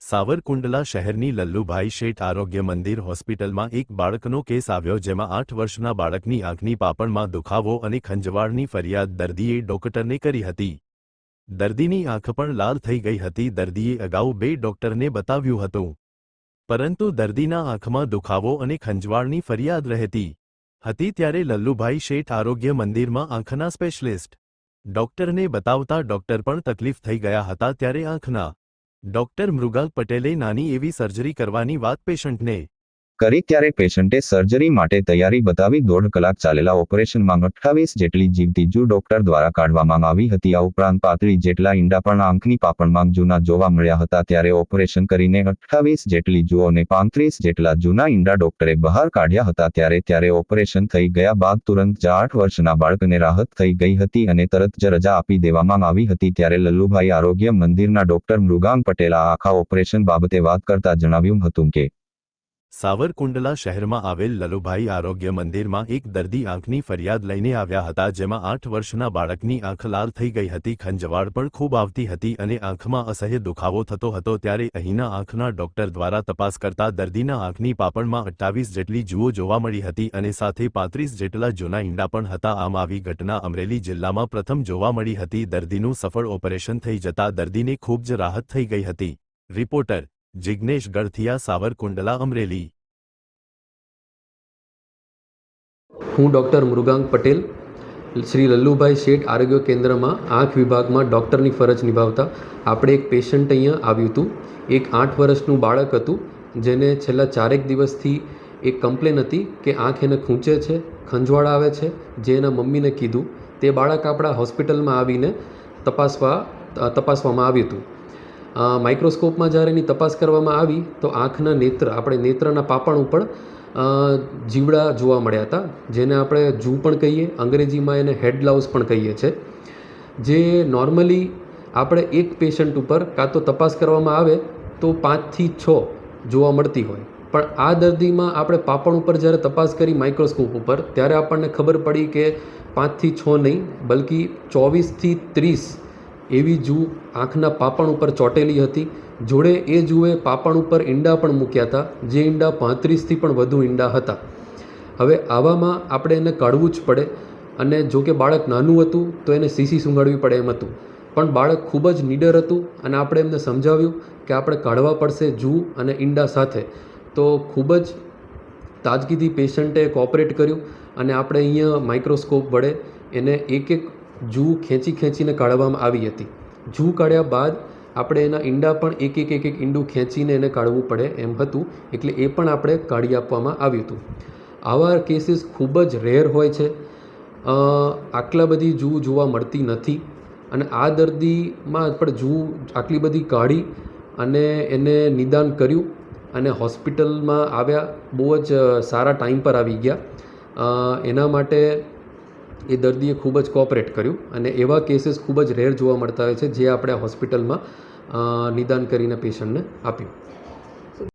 સાવરકુંડલા શહેરની લલ્લુભાઈ શેઠ આરોગ્ય મંદિર હોસ્પિટલમાં એક બાળકનો કેસ આવ્યો જેમાં 8 વર્ષના બાળકની આંખની પાપણમાં દુખાવો અને ખંજવાળની ફરિયાદ દર્દીએ ડોક્ટરને કરી હતી। દર્દીની આંખ પણ લાલ થઈ ગઈ હતી। દર્દીએ અગાઉ 2 ડોક્ટરને બતાવ્યું હતું, પરંતુ દર્દીના આંખમાં દુખાવો અને ખંજવાળની ફરિયાદ રહેતી હતી। ત્યારે લલ્લુભાઈ શેઠ આરોગ્ય મંદિરમાં આંખના સ્પેશિયાલિસ્ટ ડોક્ટરને બતાવતા ડોક્ટર પણ તકલીફ થઈ ગયા હતા। ત્યારે આંખના ડોક્ટર મૃગાંક પટેલે નાની એવી સર્જરી કરવાની વાત પેશન્ટને કરી ત્યારે પેશન્ટે સર્જરી માટે તૈયારી બતાવી 1.5 કલાક ચાલેલા ઓપરેશનમાં 28 જેટલી જીવતી જૂ ડોક્ટર દ્વારા કાઢવામાં આવી હતી। આ ઉપરાંત 35 જેટલા ઈંડા પણ આંખની પાપણમાં જૂના જોવા મળ્યા હતા। ત્યારે ઓપરેશન કરીને 28 જેટલી જૂ અને 35 જેટલા જૂના ઈંડા ડોક્ટરે બહાર કાઢ્યા હતા। ત્યારે ઓપરેશન થઈ ગયા બાદ તુરંત જ 8 વર્ષના બાળકને રાહત થઈ ગઈ હતી અને તરત જ રજા આપી દેવામાં આવી હતી। ત્યારે લલ્લુભાઈ આરોગ્ય મંદિરના ડોક્ટર મૃગાંક પટેલ આ આખા ઓપરેશન બાબતે વાત કરતા જણાવ્યું હતું કે સાવરકુંડલા શહેરમાં આવેલ લલ્લુભાઈ આરોગ્ય મંદિરમાં એક દર્દી આંખની ફરિયાદ લઈને આવ્યા હતા, જેમાં 8 વર્ષના બાળકની આંખ લાલ થઈ ગઈ હતી, ખંજવાળ પણ ખૂબ આવતી હતી અને આંખમાં અસહ્ય દુખાવો થતો હતો। ત્યારે અહીંના આંખના ડોક્ટર દ્વારા તપાસ કરતા દર્દીના આંખની પાપણમાં 28 જેટલી જૂઓ જોવા મળી હતી અને સાથે 35 જેટલા જૂના ઈંડા પણ હતા। આમ આવી ઘટના અમરેલી જિલ્લામાં પ્રથમ જોવા મળી હતી। દર્દીનું સફળ ઓપરેશન થઈ જતા દર્દીને ખૂબ જ રાહત થઈ ગઈ હતી। રિપોર્ટર જિગ્નેશ ગળથિયા, સાવરકુંડલા, અમરેલી। હું ડૉક્ટર મૃગાંક પટેલ શ્રી લલ્લુભાઈ શેઠ આરોગ્ય કેન્દ્રમાં આંખ વિભાગમાં ડૉક્ટરની ફરજ નિભાવતા આપણે એક પેશન્ટ અહીંયા આવ્યું હતું। એક 8 વર્ષનું બાળક હતું, જેને છેલ્લા 4 દિવસથી એક કમ્પ્લેન હતી કે આંખ એને ખૂંચે છે, ખંજવાળ આવે છે, જે એના મમ્મીને કીધું। તે બાળક આપણા હોસ્પિટલમાં આવીને તપાસવામાં આવ્યું હતું। માઇક્રોસ્કોપમાં જ્યારે એની તપાસ કરવામાં આવી તો આંખના નેત્રના પાપણ ઉપર જીવડા જોવા મળ્યા હતા, જેને આપણે જૂ પણ કહીએ, અંગ્રેજીમાં એને હેડલાઉસ પણ કહીએ છીએ। જે નોર્મલી આપણે એક પેશન્ટ ઉપર કાં તો તપાસ કરવામાં આવે તો 5 થી 6 જોવા મળતી હોય, પણ આ દર્દીમાં આપણે પાપણ ઉપર જ્યારે તપાસ કરી માઇક્રોસ્કોપ ઉપર, ત્યારે આપણને ખબર પડી કે 5 થી 6 નહીં, બલ્કિ 24 થી 30 એવી જૂ આંખના પાપણ ઉપર ચોંટેલી હતી। જોડે એ જૂએ પાપણ ઉપર ઈંડા પણ મૂક્યા હતા, જે ઈંડા 35થી પણ વધુ ઈંડા હતા। હવે આવામાં આપણે એને કાઢવું જ પડે, અને જો કે બાળક નાનું હતું તો એને સીસી સૂંઘાડવી પડે એમ હતું, પણ બાળક ખૂબ જ નીડર હતું અને આપણે એમને સમજાવ્યું કે આપણે કાઢવા પડશે જૂ અને ઈંડા સાથે। તો ખૂબ જ તાજગીથી પેશન્ટે કોઓપરેટ કર્યું અને આપણે અહીંયા માઇક્રોસ્કોપ વડે એને એક જૂ ખેંચીને કાઢવામાં આવી હતી। જૂ કાઢ્યા બાદ આપણે એના ઈંડા પણ એક ઈંડું ખેંચીને એને કાઢવું પડે એમ હતું, એટલે એ પણ આપણે કાઢી આપવામાં આવ્યું હતું। આવા કેસીસ ખૂબ જ રેર હોય છે, આટલા બધી જૂ જોવા મળતી નથી, અને આ દર્દીમાં આપણે જૂ આટલી બધી કાઢી અને એને નિદાન કર્યું અને હોસ્પિટલમાં આવ્યા, બહુ જ સારા ટાઈમ પર આવી ગયા। એના માટે એ દર્દીએ ખૂબ જ કોઓપરેટ કર્યું, અને એવા કેસીસ ખૂબ જ રેર જોવા મળતા હોય છે, જે આપણે હોસ્પિટલમાં નિદાન કરીને પેશન્ટને આપ્યું।